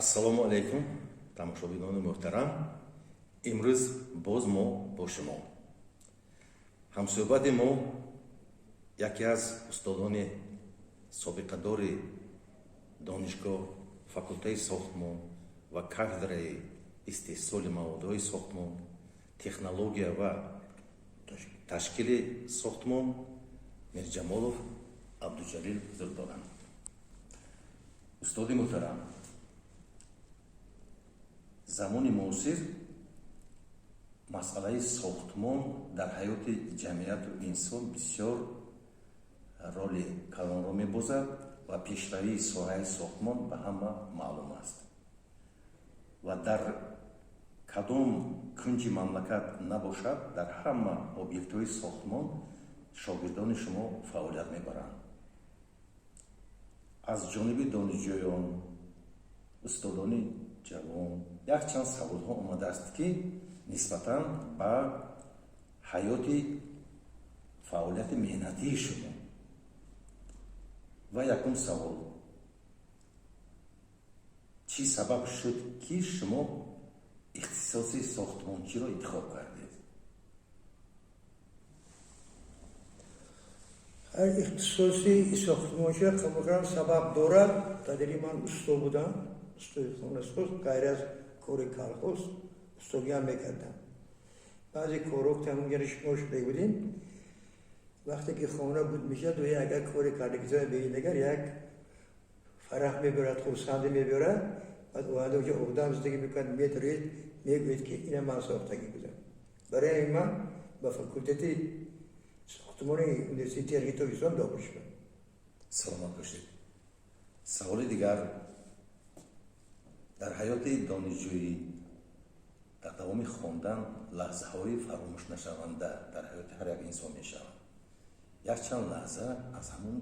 ассалому алайкум тамошобинони муҳтарам. имрӯз боз мо бо шумо ҳамсӯҳбати мо яке аз устодони собиқадори донишгоҳ факултаи сохтмон ва кафедраи истеҳсоли маводҳои сохтмон, технология ва ташкили сохтмон Мирҷамолов Абдуҷалил ҳузур доранд. устоди муҳтарам, замони муосир масъалаи сохтмон дар ҳаёти ҷамъияту инсон бисёр роли калонро мебозад ва пешравии соҳаи сохтмон ба ҳама маълум аст ва дар кадом кунҷи мамлакат набошад, дар ҳама объектҳои сохтмон шогирдони шумо фаъолият мебаранд. аз ҷониби донишҷӯён, устодони ҷавон якчанд саволҳо омадааст, ки нисбатан ба ҳаёти фаъолияти меҳнатии шумо. ва якум савол: чӣ сабаб шуд, ки шумо ихтисоси сохтмончиро интихоб кардед? ҳар ихтисоси сохтмончиро камакам сабаб дорад. Тадри ман устод будам, устоди хонасоз, гайр аз кори колхоз устодиам мекардам. баъзе корҳо тамомиян шумо шуда будем. вақте ки хона буд мешад ва агар кори кардагиза беинагар як фараҳ мебарад, хурсандӣ мебарад. баъд оянда ҷо одам зиндагӣ мекунад, метаред, мегӯед ки ина ман сохтагӣ будам. барои ман ба факултати сохтмони университети Аргитои Ислом дохил шудам. саломат бошед. саволи дигар: дар ҳаёти донишҷӯӣ дар давоми хондан лаҳзаҳои фаромӯшнашаванда дар ҳаёти ҳар як инсон мешаванд. якчанд лаҳза аз ҳамун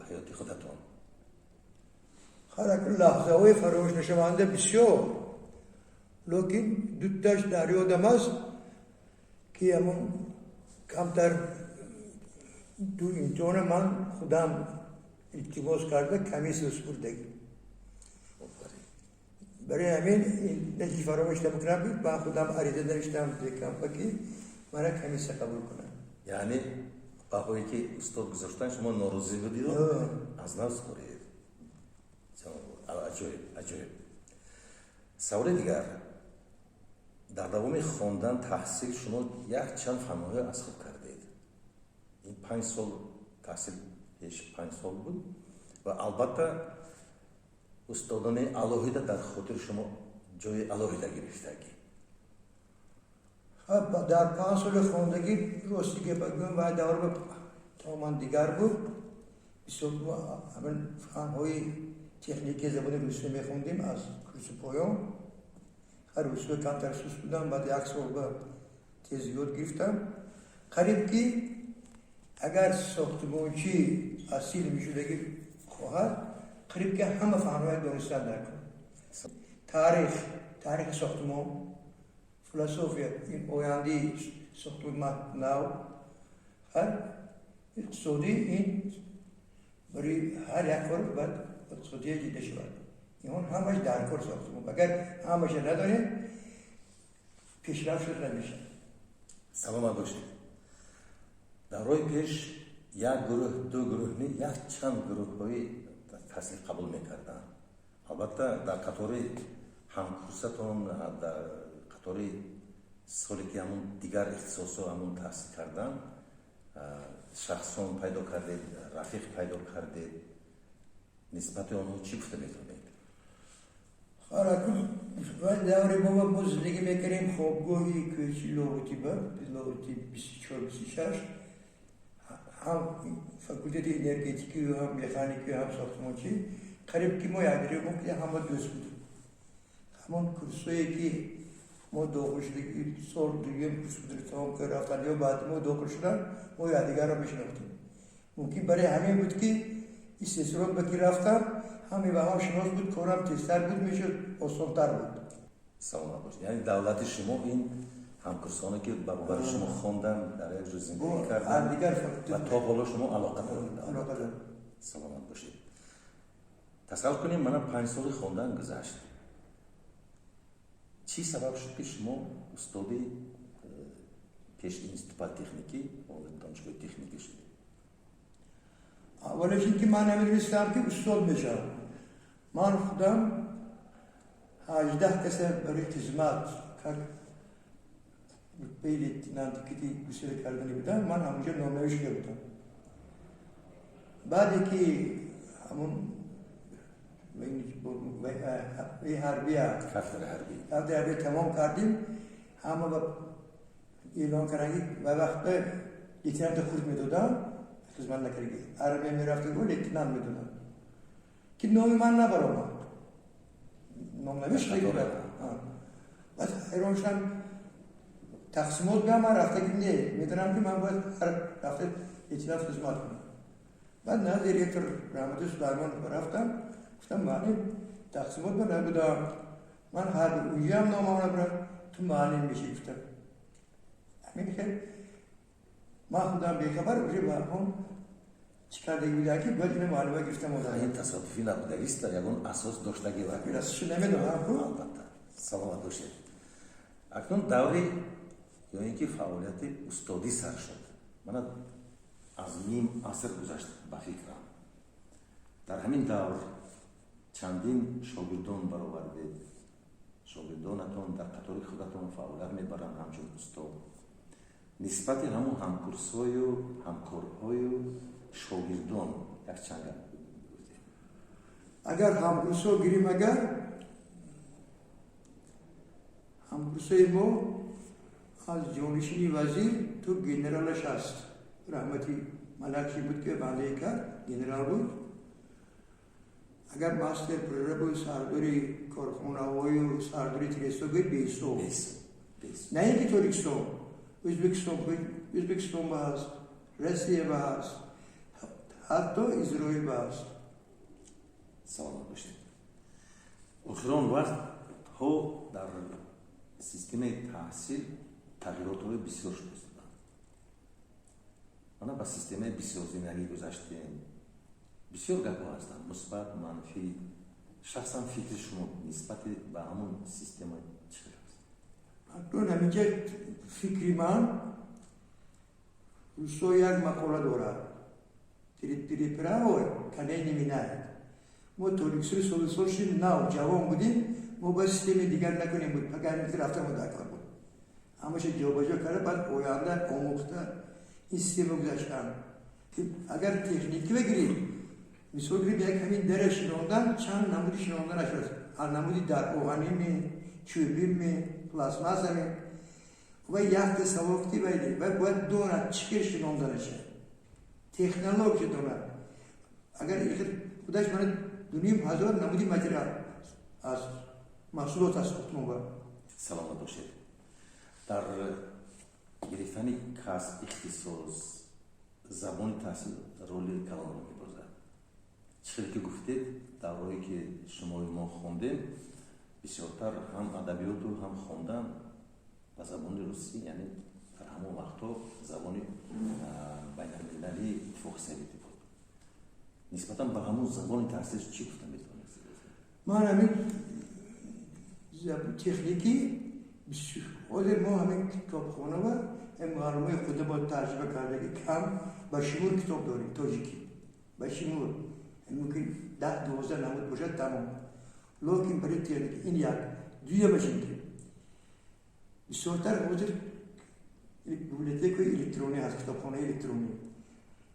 ҳаёти худатон. ҳар як лаҳзаҳои фаромӯшнашаванда бисёр, лекин дуташ дар ёдам аст, ки ҳамон камтар ду имтиҳона ман худам илтимос карда комиссия супурдагӣ. барои ҳамин чиз фаромӯш намекунам, ман худам ариза навиштам декампа ки мана комиссия қабул кунад. яъне баҳое ки устод гузоштан шумо норозӣ будиду аз нав супуред. аҷоиб. саволи дигар: дар давоми хондан таҳсил шумо якчанд фанҳоро асхоб кардед. ин 5 сол таҳсил, пеш 5 сол буд ва албатта устодони алоҳида дар хотири шумо ҷои алоҳида гирифтагӣ. дар 5 соли хондагӣ ростиге багӯям ва давра тамоман дигар буд. ҳамин фанҳои техникии забони русия мехондем аз курси поён. русия камтар суст будам, баъд 1 сол ба тез ёд гирифтам. қариб ки агар сохтмончӣ асил мешудагӣ хоҳад, қариб ки ҳама фанҳояро донистан накун. таърихи сохтмон, философия, ин ояндаи сохтмон нав, иқтисодӣ, ин барои ҳар як кор баъд иқтисодия дида шавад. ин ҳамаш дар кор сохтмон. агар ҳамаша надонем, пешрафт шуд намешавад. саломат бошед. дар роҳи пеш як гурӯҳ, ду гурӯҳ, якчанд гурӯҳҳои таҳсил қабул мекарданд. албатта дар қатори ҳамкурсатон, дар қатори соли ки ҳамун дигар ихтисосҳо ҳамун таҳсил карданд, шахсон пайдо кардед, рафиқ пайдо кардед. нисбати онҳо чӣ гуфта метавонед? даври мо зиндагӣ мекардем хобгоҳи кӯчи лоғутиба 24-26. ҳам факултати энергетикию, ҳам механикию, ҳам сохтмончӣ. қариб ки мо якдигаро ҳама дӯст будем. ҳамон курсое ки мо дохил шудагӣ, сол дуюм курс будем тамом карда рафтан, ё баъди мо дохил шудан, мо якдигарро мешинохтем. мумкин барои ҳамин буд ки истеҳсолот ба ки рафтам, ҳаме ба ҳам шинос буд, корам тезтар буд, мешуд, осонтар буд. саломат бошед. яъне давлати шумо ин ҳамкурсоне ки баробари шумо хондан дар як ҷо зиндагӣ карданд ва то ҳоло шумо алоқа доред. саломат бошед. تصور کنیم من 5 سال خوندن گذشت. چی سبب شد که شما استادی پیش اینستیتوت تکنیکی و دانشگاه تکنیکی شدید؟ اولش اینکه من نمیدونستم که استاد بشم. من خودم 18 کس برای خدمت رتبه لیتنانتی گسیل کردنی بودم. من همونجا نامنوشته بودم. بعدی که همون حربی تمام کردیم، همه اعلان کردن و وقت لیتنانت خود میدادم، خدمت نکردی. عربی میرفت و لیتنانت میدادم که نام من نبرام، نام نوشت خیلی برام. بعد حیران شدم تقسیمات به من رفته که نه، میدونم که من باید هر هفته لیتنانت خدمت کنم. بعد نه دیرکتور رحمت سلیمان رفتم، گفتم معلم تقسیمات من نبودم، من هر اونجا هم نامم نبرم، تو معلم میشی. گفتم همین که من خودم بیخبر اونجا برام چیکار دیگه بودم که باید این معلومه گفتم. این تصادفی نبودگیست در یکون اساس داشتگی وقتی راستش نمیدونم. البته سلامت باشید. اکنون دوری یا اینکه فعالیت استادی سر شد. من از نیم عصر گذشت به فکرم. در همین دور چندین شاگردان برآوردید. شاگردانتون در قطار خودتون فعالیت میبرند همچون استاد. نسبت همون همکورس‌های و همکارهای و شاگردان یک چند گفتید. اگر همکورس‌ها گیریم، اگر همکورس‌های ما از جانشینی وزیر تو گنرالش هست. رحمتی ملکی بود که بنده کرد، گنرال بود. اگر ماستر پروژه بود، سرداری کارخانه‌های و سرداری تریستو بود، بیستو. نه اینکه توریستو، ازبکستان باز، روسیه باز، حتی اسرائیل باز. سلام باشید. آخران وقت ها در سیستم تحصیل تغییرات های بسیار شده. من با سیستم بسیار زندگی گذاشتیم. بسیار گپ‌ها هستند، مثبت، منفی. شخصا فکر شما نسبت به همون سیستم چه است؟ اکنون همینجا فکری من روسو یک مقاله دارد. تری پراو کنه نمینه. ما تولیکسوی سولوسورشی ناو جوان بودیم، ما با سیستم دیگر نکنیم بود. پگه میتر رفته ما دکار بود. همش جابجا کرده، بعد آینده آموخته این سیستم گذاشتن. اگر تکنیکی بگیریم، مثال بگیریم یک همین در شناندن، چند نمودی شناندن اشد. هر نمودی در اوهانی می، چوبی می، پلاسماس می. و یک تصوفتی باید باید دونه چکر شناندنشه. تکنولوژی دونه. اگر خودش من 2,500 نمودی متریال از محصولات از خودمون با. سلامت باشید. در گرفتن کسب اختصاص زبان تحصیل رول کلان می‌بازد. چیزی که گفتید دوره‌ای که شما ما خوندیم بسیارتر هم ادبیات و هم خوندن و زبان روسی، یعنی در همون وقتا زبان بین‌المللی فوکسیتی بود. نسبتاً به همون زبان تحصیل چی گفتم می‌تونید؟ من همین زبان تکنیکی بسیار ما همین کتابخانه و این معلومه خود با ترجمه کرده که کم با شمول کتاب داریم تاجیکی با شمول ممکن 10-12 نمود باشد تمام. لیکن برای تکنیک این یک دویه باشیم که بسیارتر حاضر بیبلیوتک الکترونی هست، کتابخانه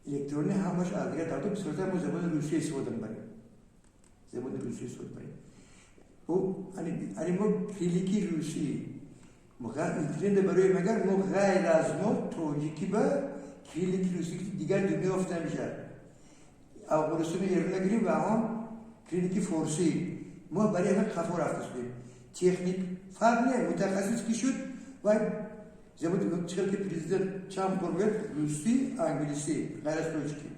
الکترونی همش از دیگر دارد. بسیارتر ما زبان روسی استفاده می‌کنیم. زبان روسی استفاده می‌کنیم. و ما کلیکی روسی اینترنت برای مگر ما غیر از ما تاجیکی با کلیک روسی که دیگر دنیا افته میشه. افغانستان ایران نگیریم و هم کلیکی فارسی ما برای همه خفا رفته شدیم. تکنیک فرق نیست، متخصص کی شد و زبان چهل که پرزیدنت چند بار روسی، انگلیسی، غیر از تاجیکی.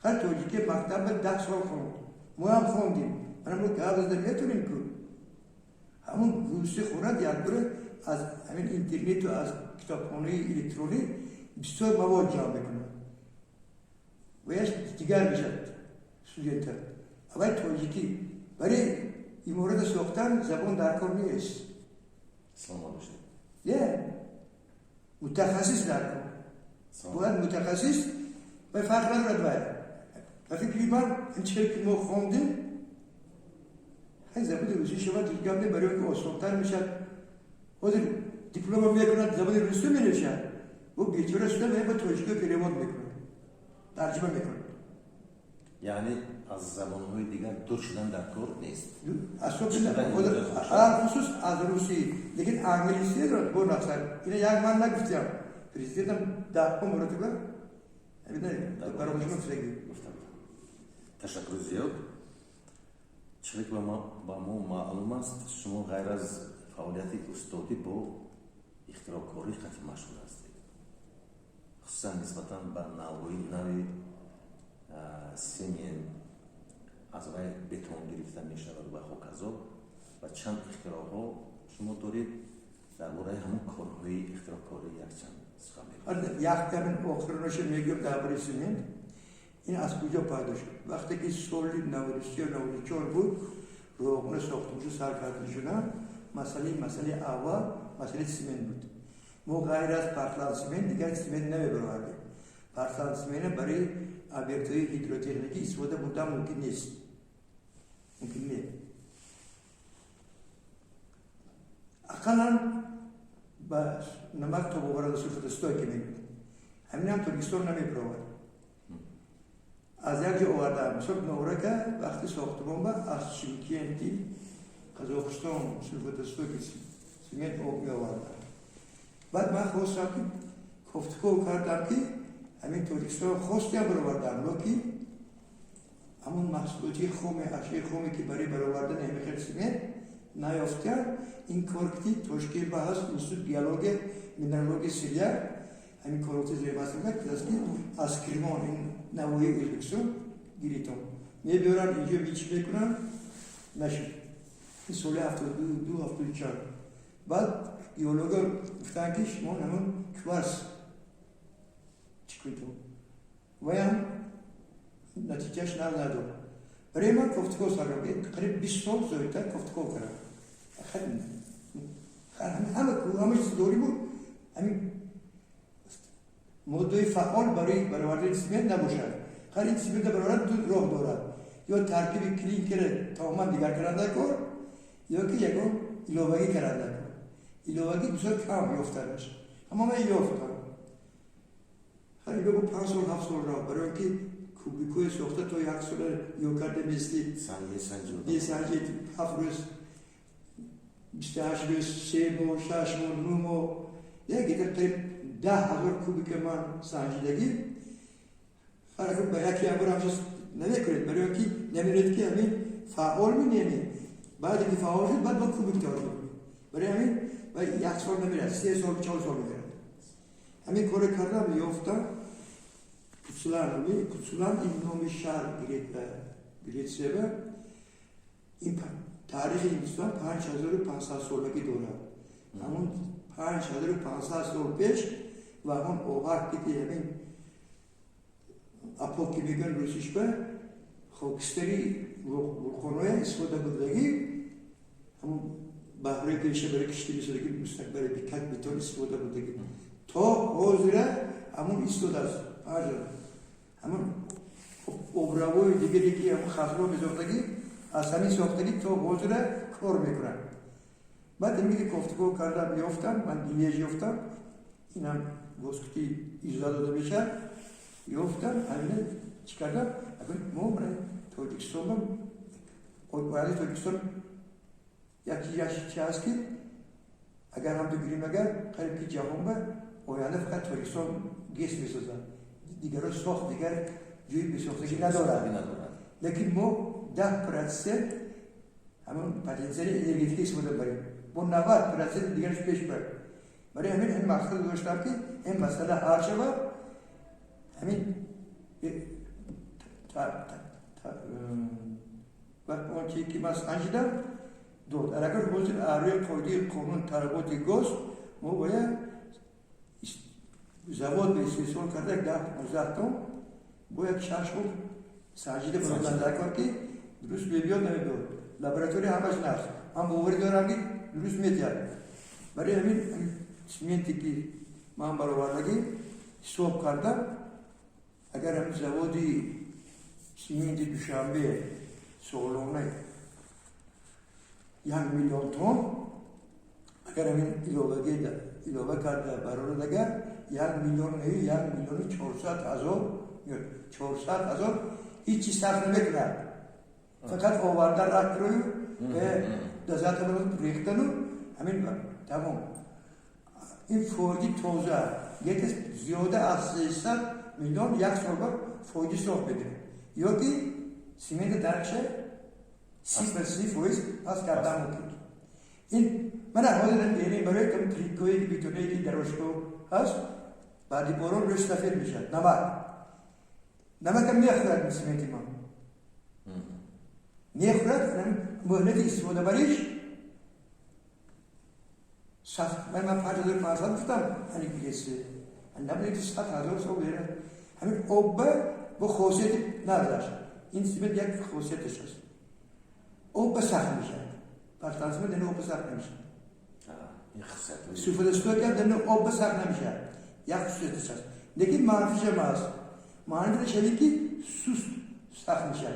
هر تاجیکی مکتب 10 سال خوند. ما هم خوندیم. ما کاغذ نمیتونیم که همون روسی خورد یک بره از همین اینترنت و از کتابخانه الکترونی بسیار مواد جمع میکنه و یه دیگر میشد سوزیتر. اول تاجیکی برای این مورد ساختن زبان در کار نیست. سلام باشید. یه متخصص در کار باید متخصص و فرق ندارد باید وقتی که من این چه که ما خوندیم این زبان روسی شما دیگه برای که آسان‌تر میشد حاضر دیپلم میکند زبان روسی مینوشد و بیچاره شده با تاجیکی کلمات میکنه ترجمه میکنه یعنی از زبان‌های دیگر دور شدن در کار نیست. اصلا خصوص از روسی لیکن انگلیسی دارد با نقصر اینه یک من نگفتیم پرزیدنتم ده مرتبه ببینید برای شما فکر گفتم تشکر زیاد. چون که با ما معلوم است شما غیر از فعالیت استادی با اختراع‌کاری خیلی مشغول هستید، خصوصا نسبتاً به نوعی سیمین از روی بتون گرفته می شود و خاک‌ازاد و چند اختراع‌ها شما دارید درباره همون کارهای اختراع‌کاری یک چند سخن بگویید. یک کمی آخرینش میگم درباره سیمین این از کجا پیدا شد. وقتی که سال 93 و 94 بود روغن ساختمون سرکردگی شدن مسئله اول مسئله سیمین بود. ما غیر از پارتلان سیمین دیگر سیمین نمی‌بردیم. پارتلان سیمین برای объектهای هیدروتکنیکی استفاده بودن ممکن نیست. ممکن نیست. اقلا با نمک تو ببرد سلفات استوی که میگوید. همین هم ترکستان نمی‌پرورد. از یک جا آوردم مثلا نوره که وقتی ساختمان با از شیمکینتی قزاقستان سلفات استوی که سیمین آب می آوردم. بعد من خواستم که گفتگو کردم که همین ترکستان خواستیم برآوردم لوکی همون محصولاتی خومه اشیاء خومه که برای برآوردن همین خیلی سیمین نیافتیم. این کارکتی تشکیل به هست انستیتوت بیولوژی مینرالوژی سیلیا همین کارکتی زیباست که از کرمان این نوعی الکترون گیریتم میبرن اینجا بیچ میکنن نشد. این سال 72 74 بعد بیولوژا گفتن که شما همون کوارس چیکویتون و هم نتیجهش نداد. برای من گفتگو سرم قریب 20 سال زودتر گفتگو کردم. همه چیز دوری بود. همین موضوع فعال برای برآوردن سیمنت نباشد. خرید سیمنت برآورد دو راه دارد. یا ترکیب کلینکر تماما دیگر کرده کار یا که یکم ایلووگی کرده کار. ایلووگی بسیار کم یافته میشه. اما من یافتم. خرید بگو 5 سال 7 سال راه برای اینکه کوبیکوی ساخته تا 1 سال یا کرده مثلی سنجید 7 روز 28 روز 3 ماه 6 ماه 9 ماه یکی قریب 10,000 کوبیک من سنجیدگی فرق با یکی امور همچنین نمیکنید برای اینکه نمیرید که همین فعال می‌نیمید بعد که فعال شد بعد با کوبیک دارد برای همین و 1 سال نمیرد 3 سال 4 سال میرد همین کار کردم یافتم کتسولان این نام شهر گرید سبب این تاریخ هندوستان 5500 سالگی دارد همون 5500 سال پیش و همون اوقات که همین اپو که میگن روسیش به خاکستری ولکان‌های استفاده بودگی همون بحری پیشه برای کشتی بسازگی مستقبل بیکت بتون استفاده بودگی تا حاضره همون استفاده است همون ابروهای دیگری که همون خسرو بزرگی از همین ساختگی تا حاضره کار میکنن. بعد میگه گفتگو کردم یافتم من لیژ یافتم اینم واسکتی اجازه داده میشه یافتم همینه چی کردم اگر ما برای تاجیکستان برای تاجیکستان یکی چی هست که اگر هم بگیریم اگر قریب که جهان به آینده فقط تاجیکستان گیس میسازن دیگر رو ساخت دیگر جوی بساختگی ندارد لیکن ما 10% همون پتانسیل انرژیتیکی استفاده بریم با 90% دیگرش پیش بریم برای همین این مقصد داشتم که این مسئله حل شود همین و اون چیزی که من سنجیدم داد اگر حضور آروی قیدی قانون تربیت گوشت ما باید زواد به استفاده کرده 10-15 تن باید 6 ماه سنجیده بودن در کار که درست بیاد نمیاد لابراتوری همش نرس من باوری دارم که درست میاد برای همین سیمنتی که من برآوردگی حساب کردم اگر هم زوادی سیمنت دوشنبه سالانه 1 میلیون تن اگر همین ilave کرده برای دیگر 1 میلیون 400,000 هیچی صرف نمیکنه فقط آوردن رفت روی به دزات رو ریختن و همین تمام این فوجی توزه یکی زیاده از 300 میلیون یک سال بعد فوجی سال بده یا که سیمنت درکشه 30% از کردن میکنه این من حاضرم بیاریم برای کم تریکوی که بیتونه که دروشکو هست بعدی بارون روش سفید میشه نمک هم میخورد سیمنتی ما میخورد مهلت استفاده بریش من 5,500 گفتم هنی بیرسه نبینید 100,000 سال بیره همین آب با خاصیت نداشت این سیمنت یک خاصیتش هست آب سخت میشه پرتانسمه دنه آب سخت نمیشه سوفل استوی کرد دنه آب سخت نمیشه یک خاصیتش هست لیکن منفیش هم هست منفیش هایی که سوست سخت میشه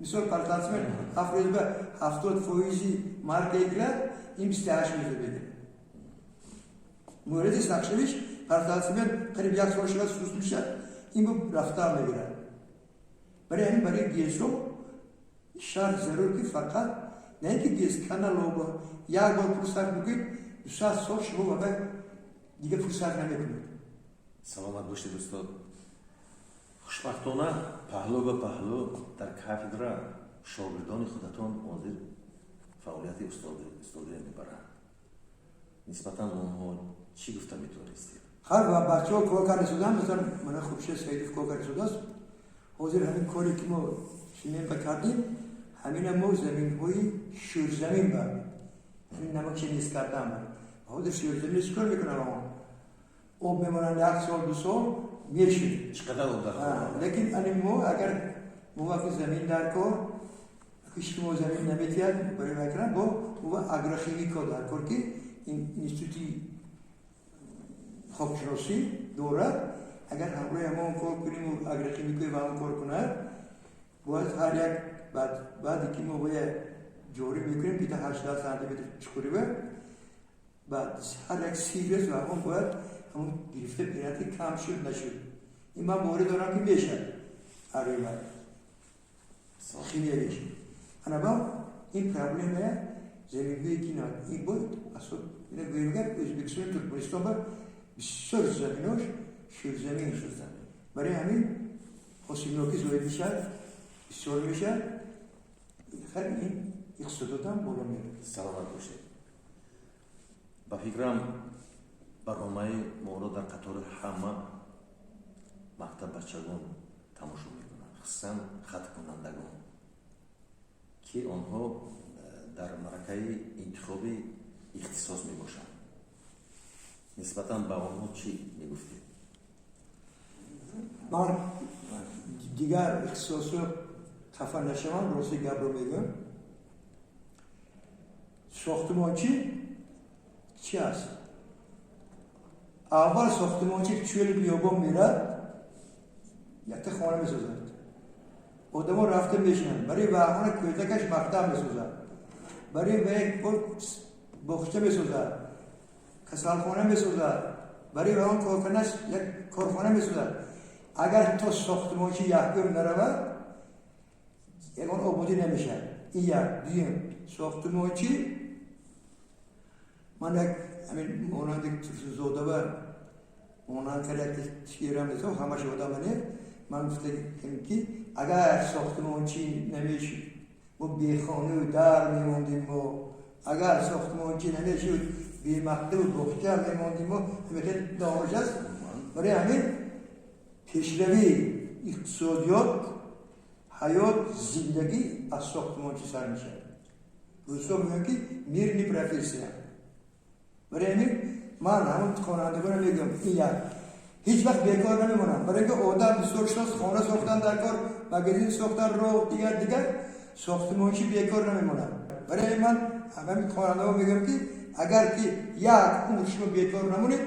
مثال پرتانسمه 70% مارک ایگلر این 28 میشه بده موردی سخشویش پرتانسمه قریب 1 سال شده سوست میشه این رو رفتار میگیره برای گیسو شرط ضرور که فقط نه اینکه گیس کانال رو یک بار فرصت بکنید 200 سال شما واقعا دیگه فرصت نمیکنید سلامت باشید دوستان خوشبختانه پهلو به پهلو در کافدرا شاگردان خودتان حاضر فعالیت استادی میبرند نسبتا اونها چی گفته میتونستید هر بچه ها کار کرده شدن مثلا من خوبشه سیدیف کار کرده شده است حاضر همین کاری که ما شمیم بکردیم همین ما زمین های شور زمین بر همین نمک نیست کردم حاضر شور زمین چی کار میکنن آب میمونن 1 سال 2 سال میشید چقدر آب در لیکن این ما اگر موقع زمین در کار کشتی ما زمین نمیتید برای میکنن با اگروشیمیکا در کار که این اینستیتوتی خوابشناسی دورد اگر همراه ما کار کنیم و اگروشیمیکای با هم کار کنند باید هر یک بعدی که ما باید جوری میکنیم بیتا 80 سانتیمتر چکوری بعد هر یک سیریز و هم باید همون گرفته پیرتی کم شد نشد این من مورد دارم که میشه آره من خیلی میشه انا با این پرابلمه زمینی که نه این بود اصلا اینه گویمگر ازبکستان ترکمنستان با بسیار زمیناش شیر زمین شد برای همین حسینوکی زوید میشه بسیار میشه خیلی این اقتصاداتم بالا میره سلامت باشید با فکرم برنامه ما را در قطار همه مکتب بچگان تماشا میکنند خصوصا خط کنندگان که آنها در مرحله انتخابی اختصاص میباشند نسبتا به آنها چی میگفتید؟ من دیگر اختصاص رو خفه نشوم راستی گپ رو میگم ساختمانچی چی هست؟ اول ساختمانچی توی بیابان میرد یک خانه میسازد آدم ها رفته میشنن برای واحان کویتکش مکتب میسازد برای یک بخچه میسازد کسالخانه میسازد برای واحان کارخانهش یک کارخانه میسازد اگر تا ساختمانچی یک گم نرود یکان آبادی نمیشه این یک دیم ساختمانچی من یک همین مانند زوده و مانند کرده شیرم نیست همه شده منه من گفته که اگر ساختمانچی نمیشد ما بی خانه و در میموندیم و اگر ساختمانچی نمیشد بی مکتب و بخچه میموندیم و همه دانش است برای همین پیشروی اقتصادیات حیات زندگی از ساختمانچی سر میشه روزا میگم که میرنی پروفسور برای همین من همون خوانندگان میگم این هیچ وقت بیکار نمیمونم برای اینکه آدم بسیار شناس خانه ساختن در کار مگزین ساختن رو دیگر ساختمانچی بیکار نمیمونن. برای من همه خواننده ها میگم که اگر که یک عمر شما بیکار نمونید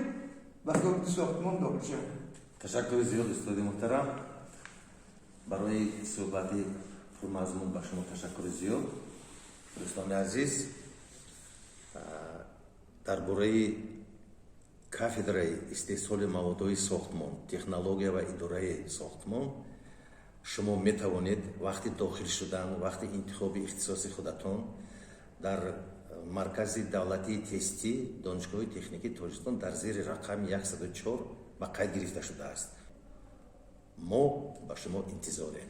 وقتی ساختمان داخل شد. تشکر زیاد استاد محترم برای صحبت پرمضمون با شما. تشکر زیاد دوستان عزیز. درбораи кафедраи истеҳсоли маводҳои сохтмон, технология ва идораи сохтмон шумо метавонед вақти дохил шудан, вақти интихоби ихтисоси худатон дар маркази давлатии тестӣ донишгоҳи техникии Тоҷикистон дар зери рақами 104 ба қайд гирифта шудааст. мо ба шумо интизорем.